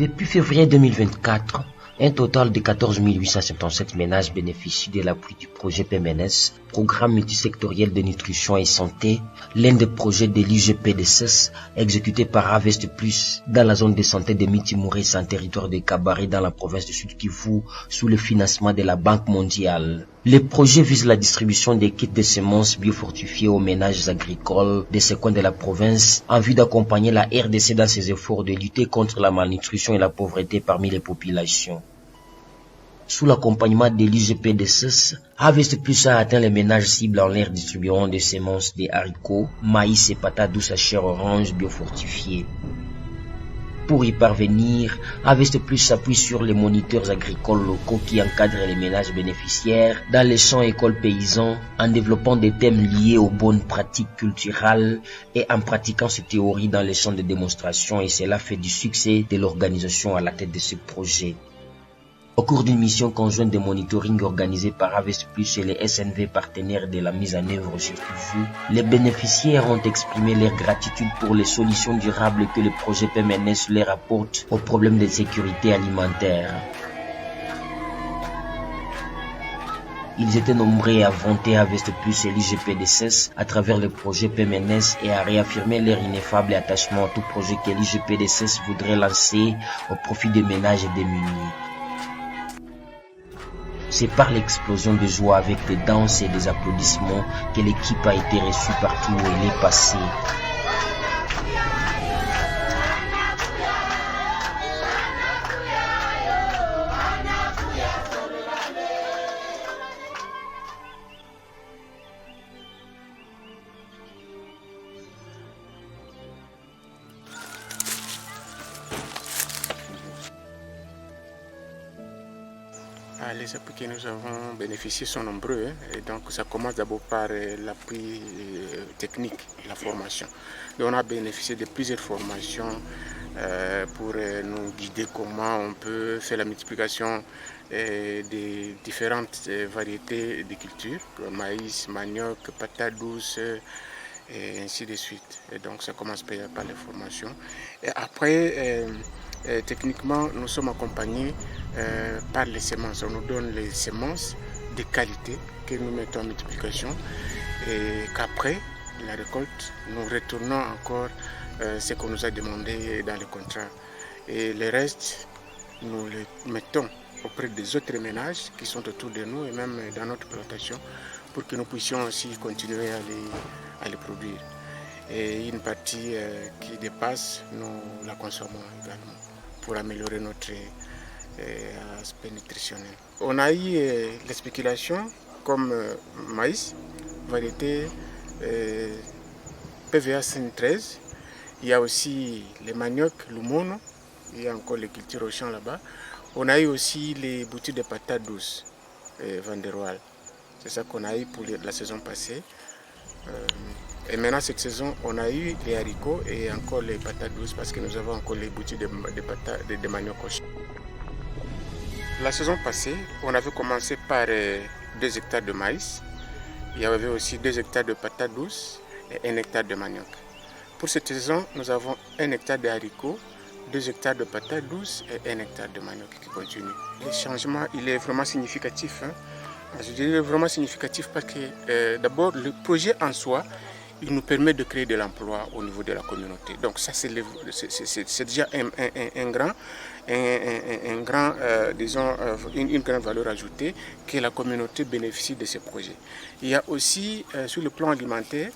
Depuis février 2024, un total de 14 877 ménages bénéficient de l'appui du projet PMNS, Programme multisectoriel de nutrition et santé, l'un des projets de l'IGPDSS exécuté par Harvest Plus dans la zone de santé de Miti-Mouris en territoire de Kabari dans la province du Sud Kivu sous le financement de la Banque mondiale. Le projet vise la distribution des kits de semences biofortifiées aux ménages agricoles de ces coins de la province en vue d'accompagner la RDC dans ses efforts de lutter contre la malnutrition et la pauvreté parmi les populations. Sous l'accompagnement de l'IGPDSS, Harvest Plus a atteint les ménages cibles en leur distribuant des semences de haricots, maïs et patates douces à chair orange biofortifiées. Pour y parvenir, Harvest Plus s'appuie sur les moniteurs agricoles locaux qui encadrent les ménages bénéficiaires dans les champs écoles paysans en développant des thèmes liés aux bonnes pratiques culturelles et en pratiquant ces théories dans les champs de démonstration, et cela fait du succès de l'organisation à la tête de ce projet. Au cours d'une mission conjointe de monitoring organisée par Harvest Plus et les SNV partenaires de la mise en œuvre sur Kivu, les bénéficiaires ont exprimé leur gratitude pour les solutions durables que le projet PMNS leur apporte aux problèmes de sécurité alimentaire. Ils étaient nombreux à vanter Harvest Plus et l'IGPDSS à travers le projet PMNS et à réaffirmer leur ineffable attachement à tout projet que l'IGPDSS voudrait lancer au profit des ménages démunis. C'est par l'explosion de joie avec des danses et des applaudissements que l'équipe a été reçue partout où elle est passée. Les appuis que nous avons bénéficiés sont nombreux, et donc ça commence d'abord par l'appui technique, la formation. Donc on a bénéficié de plusieurs formations pour nous guider comment on peut faire la multiplication des différentes variétés de cultures, maïs, manioc, patates douces, et ainsi de suite. Et donc ça commence par les formations. Et après, techniquement, nous sommes accompagnés par les semences. On nous donne les semences de qualité que nous mettons en multiplication et qu'après la récolte, nous retournons encore ce qu'on nous a demandé dans le contrat. Et le reste, nous le mettons auprès des autres ménages qui sont autour de nous et même dans notre plantation pour que nous puissions aussi continuer à les produire. Et une partie qui dépasse, nous la consommons également pour améliorer notre aspect nutritionnel. On a eu les spéculations comme maïs, variété PVA 113. Il y a aussi les maniocs, l'umono, il y a encore les cultures au champ là-bas. On a eu aussi les boutiques de patates douces, Vanderoal. C'est ça qu'on a eu pour la saison passée. Et maintenant, cette saison, on a eu les haricots et encore les patates douces parce que nous avons encore les boutiques de manioc au champ. La saison passée, on avait commencé par 2 hectares de maïs. Il y avait aussi 2 hectares de patates douces et 1 hectare de manioc. Pour cette saison, nous avons 1 hectare de haricots, 2 hectares de patates douces et 1 hectare de manioc qui continue. Le changement, il est vraiment significatif. Je dirais vraiment significatif parce que d'abord, le projet en soi, il nous permet de créer de l'emploi au niveau de la communauté. Donc ça, c'est déjà une grande valeur ajoutée que la communauté bénéficie de ces projets. Il y a aussi, sur le plan alimentaire,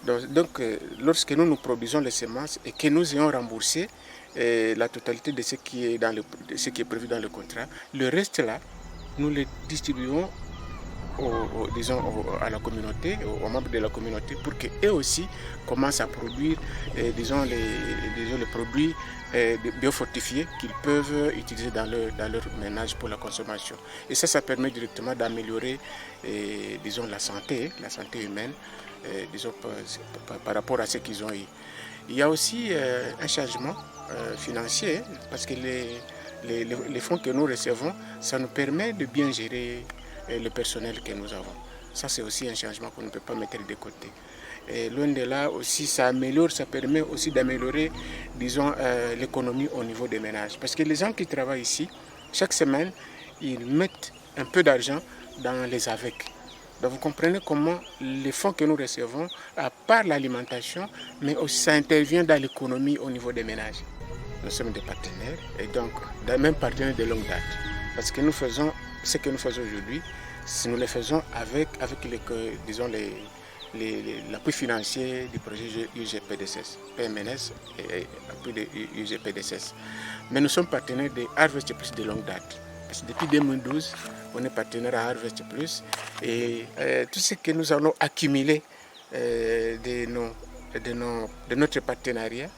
donc lorsque nous produisons les semences et que nous ayons remboursé la totalité de ce qui est prévu dans le contrat, le reste là, nous le distribuons à la communauté, aux membres de la communauté, pour qu'eux aussi commencent à produire les produits biofortifiés qu'ils peuvent utiliser dans leur ménage pour la consommation. Et ça permet directement d'améliorer la santé humaine par rapport à ce qu'ils ont eu. Il y a aussi un changement financier parce que les fonds que nous recevons, ça nous permet de bien gérer le personnel que nous avons. Ça, c'est aussi un changement qu'on ne peut pas mettre de côté. Et loin de là aussi, ça permet aussi d'améliorer, disons, l'économie au niveau des ménages. Parce que les gens qui travaillent ici, chaque semaine, ils mettent un peu d'argent dans les AVEC. Donc vous comprenez comment les fonds que nous recevons, à part l'alimentation, mais aussi ça intervient dans l'économie au niveau des ménages. Nous sommes des partenaires, et donc même partenaires de longue date. Parce que nous faisons ce que nous faisons aujourd'hui, nous le faisons avec l'appui financier du projet UGPDSS, PMNS et appui de UGPDSS. Mais nous sommes partenaires de Harvest Plus de longue date. Parce que depuis 2012, on est partenaire à Harvest Plus et tout ce que nous allons accumuler de notre partenariat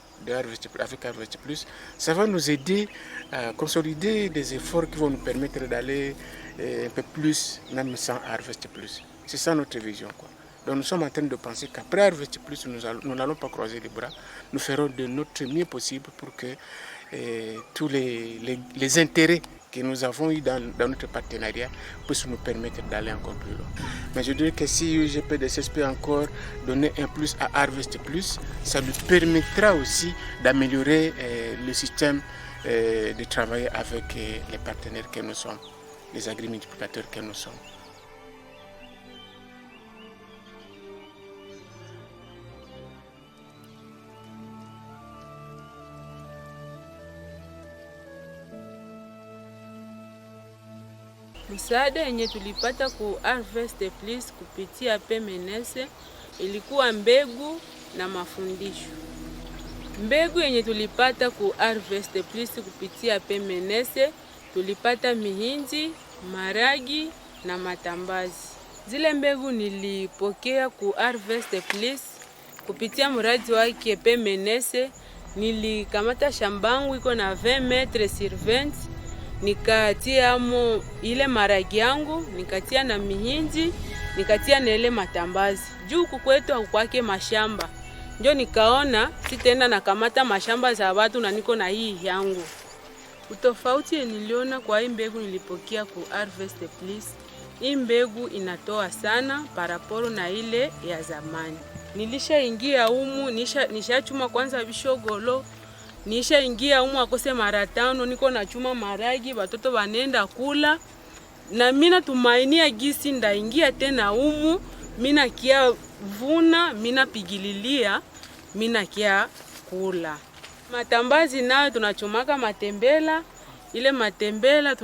avec Harvest Plus, ça va nous aider à consolider des efforts qui vont nous permettre d'aller un peu plus, même sans Harvest Plus. C'est ça notre vision, quoi. Donc nous sommes en train de penser qu'après Harvest Plus, nous n'allons pas croiser les bras. Nous ferons de notre mieux possible pour que tous les intérêts que nous avons eu dans notre partenariat puissent nous permettre d'aller encore plus loin. Mais je dirais que si UGPDSS peut encore donner un plus à Harvest Plus, ça lui permettra aussi d'améliorer le système de travailler avec les partenaires que nous sommes, les agrimultiplicateurs que nous sommes. Msaada yenye tulipata ku Harvest Plus kupitia PMNS ilikuwa mbegu na mafundisho. Mbegu yenye tulipata ku Harvest Plus kupitia PMNS tulipata mihindi, maragi na matambazi. Zile mbegu nilipokea ku Harvest Plus kupitia mradi wake PMNS. Nilikamata shambangu iko na 20 metres sur 20. Nikatia mo ile maragi yangu, nikatia na mihindi, nikatia na ile matambazi. Juu kukwetu hakukwake mashamba. Ndio nikaona sitenda nakamata mashamba za watu na niko na hii yangu. Utofauti niliona kwa hii mbegu nilipokea ku Harvest Plus. Hii mbegu inatoa sana paraporo na ile ya zamani. Nilishaingia humu, nishachuma kwanza bishogolo. Nisha ingia humu akose mara 5 niko na chuma maragi watoto wanenda kula na mina tumainia gisi ndaingia tena humu mina kia vuna mina pigililia mina kia kula. Matambazi nayo tunachumaka matembela, ile matembela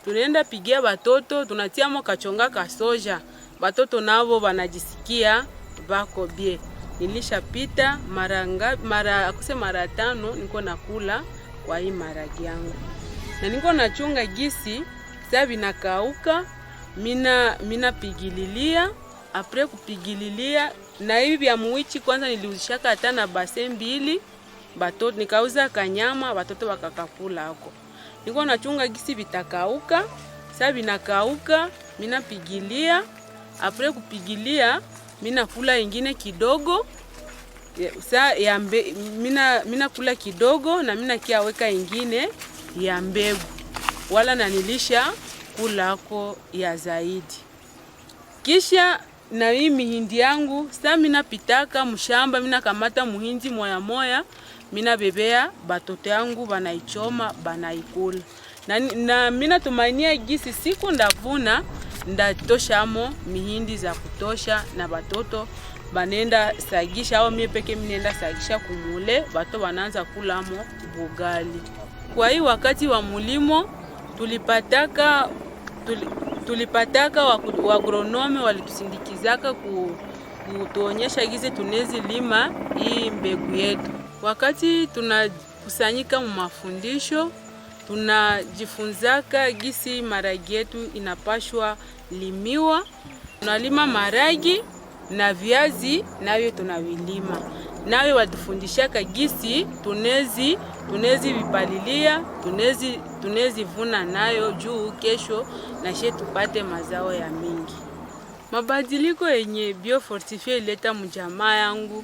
tunaenda pigia watoto, tunatia mo kachonga kasoja, watoto nao wanajisikia bako bie. Nilishapita mara 5 niko nakula kwa hii maragi yangu. Na niko nachunga gisi sabi nakauka, mina pigililia, apre kupigililia na hivi vya muichi kwanza niliuzishaka hata na base 2, batoto nikauza kanyama watoto wakakakula hako. Niko nachunga gisi vitakauka, sabi nakauka, mina pigilia, apre kupigilia mina kula ingine kidogo, mina kula kidogo na mina kia weka ingine ya mbegu. Wala na nilisha kula ako ya zaidi. Kisha na hii mihindi yangu, mina pitaka mshamba, mina kamata muhindi moya moya, mina bebea batoto yangu banaichoma, banaikula. Na mina tumainia gisi siku ndavuna, ndatoshamo mihindi za kutosha na batoto banenda sagisha au mie peke minenda sagisha kumule, bato bananza kulamo bugali. Kwa hii wakati wa mulimo tulipataka wa agronome walitusindikizaka kutuonyesha gize tunezi lima hii mbegu yetu. Wakati tunakusanyika mu mafundisho, tunajifunzaka gisi maragi yetu inapashwa limiwa. Tunalima maragi na viazi nayo tunawilima. Nawe watufundishaka gisi tunezi vipalilia, tunezi vuna nayo juu kesho na she tupate mazao ya mingi. Mabadiliko yenye biofortifie ileta mjamaa yangu,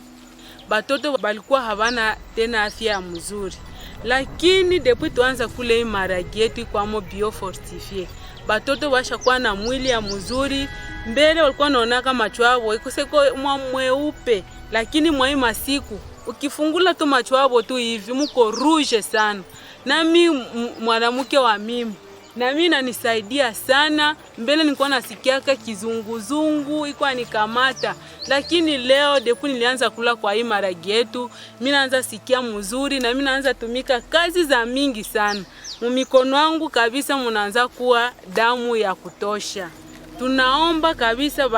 batoto balikuwa habana tena afya mzuri. Lakini depuis tuanza kule hii maragi yetu kwa mo biofortifie, batoto washakuwa na mwili ya mzuri. Mbele walikuwa naona kama macho yao ikoseko mweupe, lakini mwa hii masiku ukifungula tu macho yabo tu hivi muko rouge sana. Nami mwanamke wa mimi na mimi nanisaidia sana. Mbele nilikuwa nasikiaka kizunguzungu iko nikamata, lakini leo depuis nilianza kula kwa hii maragi yetu, mimi naanza sikia mzuri na mimi naanza tumika kazi za mingi sana. Mumikono wangu kabisa mnaanza kuwa damu ya kutosha. Tunaomba kabisa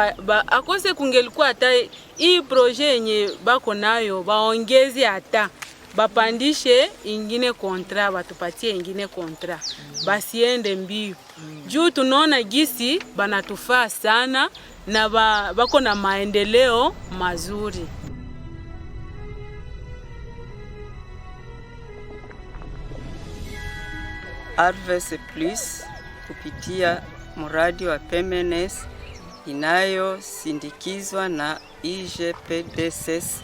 akose kungelikuwa hata hii projet yenye bako nayo baongeze hata bapandishe ingine kontra, batupatie ingine kontra, basiende mbio. Juu tunaona gisi banatufaa sana na bako na maendeleo mazuri. Harvest Plus kupitia mradi wa PMNS inayosindikizwa na IGPDSS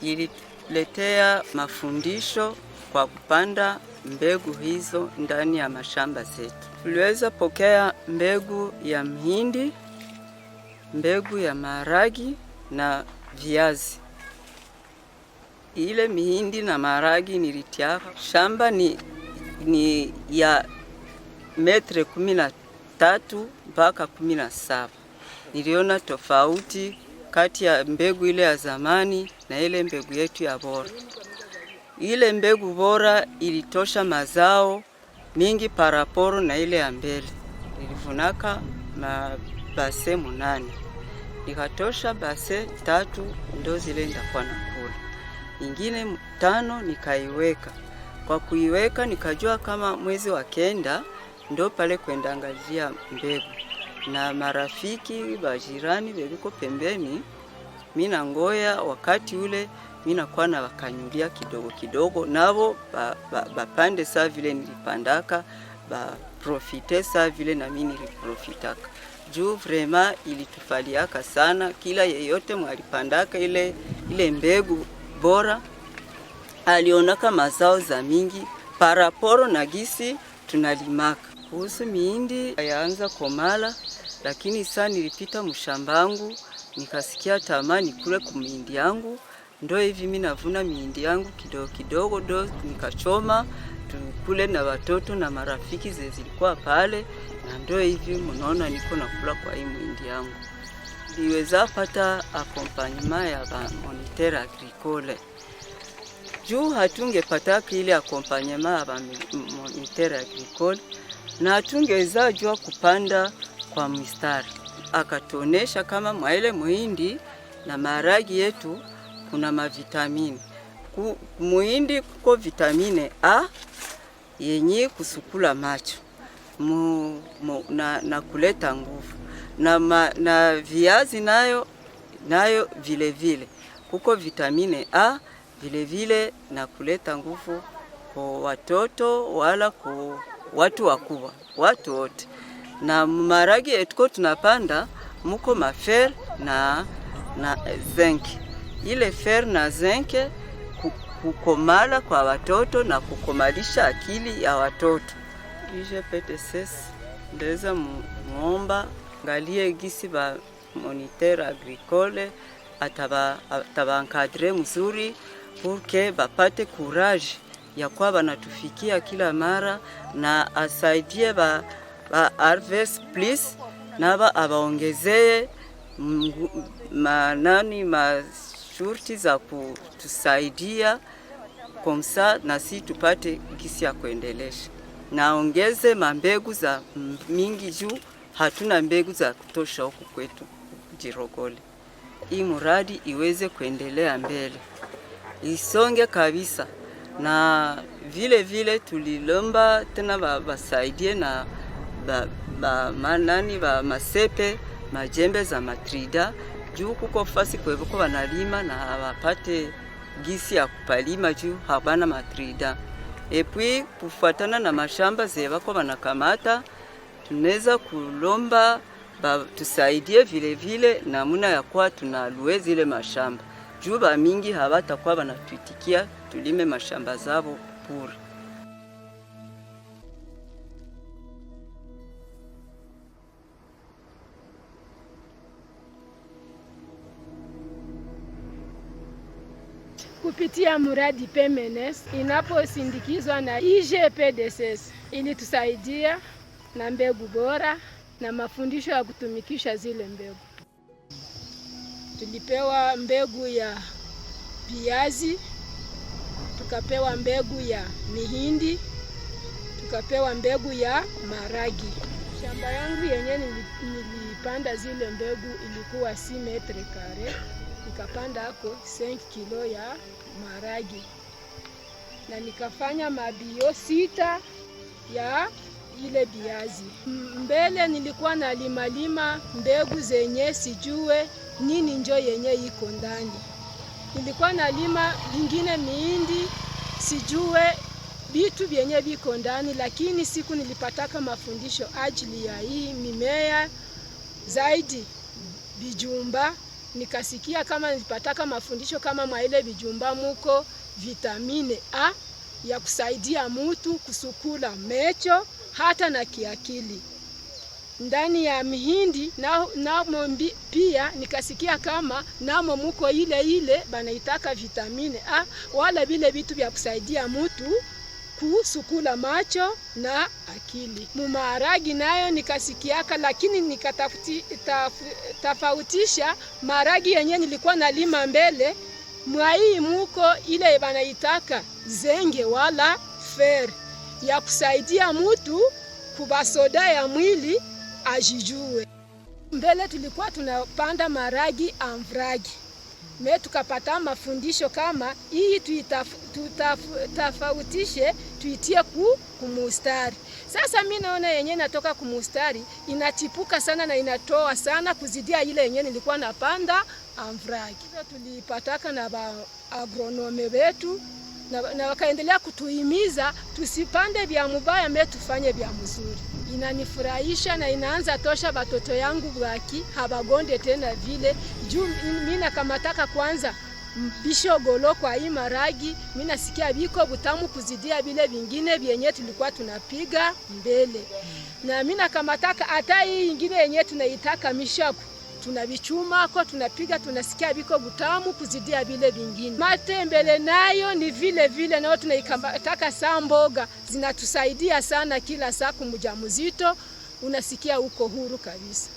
ililetea mafundisho kwa kupanda mbegu hizo ndani ya mashamba zetu. Tuliweza pokea mbegu ya mhindi, mbegu ya maharagi na viazi. Ile mihindi na maharagi nilitia shamba ni ya metre 13 mpaka 17. Niliona tofauti kati ya mbegu ile ya zamani na ile mbegu yetu ya bora. Ile mbegu bora ilitosha mazao mingi paraporo na ile ya mbele. Nilivunaka base 8. Nikatosha base 3 ndo zile ndakuwa nakula. Ingine 5 nikaiweka. Kwa kuiweka nikajua kama mwezi wa kenda ndo pale kwenda angazia mbegu. Na marafiki bajirani beliko pembeni, mina ngoya wakati ule mina kwa na wakanyulia kidogo kidogo, nabo bapande saa vile nilipandaka, profite saa vile na mimi niliprofitaka. Juu vrema ilitufaliaka sana, kila yeyote mwalipandaka ile mbegu bora alionaka mazao za mingi paraporo na gisi tunalimaka. Kuhusu mihindi yaanza komala, lakini saa nilipita mshambangu nikasikia tamani kule kumihindi yangu, ndo hivi mimi navuna mihindi yangu kidogo kidogo, ndo nikachoma tukule na watoto na marafiki zilikuwa pale, na ndo hivi mnaona niko nakula kwa hii mihindi yangu. Niweza pata accompagnement ya moniteur agricole. Juu hatungepata ile accompagnement ya moniteur agricole na hatungeweza jua kupanda kwa mistari. Akatonesha kama mwa ile muhindi na maharagi yetu kuna mavitamini. Muhindi kuko vitamine A yenye kusukula macho na kuleta nguvu. Na viazi nayo vile vile kuko vitamine A vile vile na kuleta nguvu kwa watoto wala kwa watu wakubwa, watu wote. Na maharagi yetu tunapanda muko mafer na zinc. Ile fer na zinc kukomala kwa watoto na kukomalisha akili ya watoto. IGPDSS ndeza muomba ngalie gisi ba moniteur agricole ataba encadrer mzuri pour bapate courage ya kwa banatufikia kila mara, na asaidie ba Harvest Plus na abaongezee mashurti za kutusaidia komsa na si tupate gisi ya kuendelesha. Naongeze mambegu za mingi juu hatuna mbegu za kutosha huku kwetu Jirogole. Hii muradi iweze kuendelea mbele, isonge kabisa. Na vile vile tulilomba tena basaidie na masepe majembe za matrida juu kuko fasi kwebuko wanalima na wapate gisi ya kupalima juu habana matrida. Epui kufuatana na mashamba zebako wanakamata, tunaweza kulomba tusaidie vile vile namuna ya kwa tunalue zile mashamba. Juu ba mingi hawatakuwa wanatuitikia tulime mashamba zao pure. kupitia mradi PMNS inaposindikizwa na IGPDSS ilitusaidia na mbegu bora na mafundisho ya kutumikisha zile mbegu. Tulipewa mbegu ya viazi, tukapewa mbegu ya mihindi, tukapewa mbegu ya maragi. Shamba yangu yenye nilipanda zile mbegu ilikuwa 6 metre kare, nikapanda hako 5 kilo ya maragi na nikafanya mabio 6 ya ile viazi. Mbele nilikuwa na lima mbegu zenye sijue nini njo yenye iko ndani. Nilikuwa na lima vingine mihindi sijue vitu vyenye viko ndani, lakini siku nilipataka mafundisho ajili ya hii mimea zaidi bijumba, nikasikia kama nilipataka mafundisho kama mwaile bijumba muko vitamine A ya kusaidia mtu kusukula mecho hata na kiakili. Ndani ya mihindi namo pia nikasikia kama namo muko ile banaitaka vitamine A wala vile vitu vya kusaidia mtu kusukula macho na akili. Mumaragi nayo nikasikiaka, lakini nikatafautisha maragi yenye nilikuwa nalima mbele mwai muko ile banaitaka zenge wala fer ya kusaidia mtu kubasoda ya mwili ajijue. Mbele tulikuwa tunapanda maragi amvragi. Tukapata mafundisho kama hii tutafautishe tuitie kumustari. Sasa mimi naona yenyewe natoka kumustari inachipuka sana na inatoa sana kuzidia ile yenyewe nilikuwa napanda amvragi. Tulipataka na agronome wetu na wakaendelea kutuhimiza tusipande vya mubaya, tufanye vya mzuri. Inanifurahisha na inaanza tosha batoto yangu waki habagonde tena vile. Juu mimi nakamataka kwanza bishogolo kwa hii maragi, mimi nasikia biko butamu kuzidia vile vingine vyenye tulikuwa tunapiga mbele. Na mimi nakamataka hata hii nyingine yenye tunaitaka mishaku tunavichuma kwa tunapiga, tunasikia biko butamu kuzidia vile vingine. Matembele nayo ni vile nao tunaikataka saa mboga, zinatusaidia sana kila saa kumjamzito, unasikia uko huru kabisa.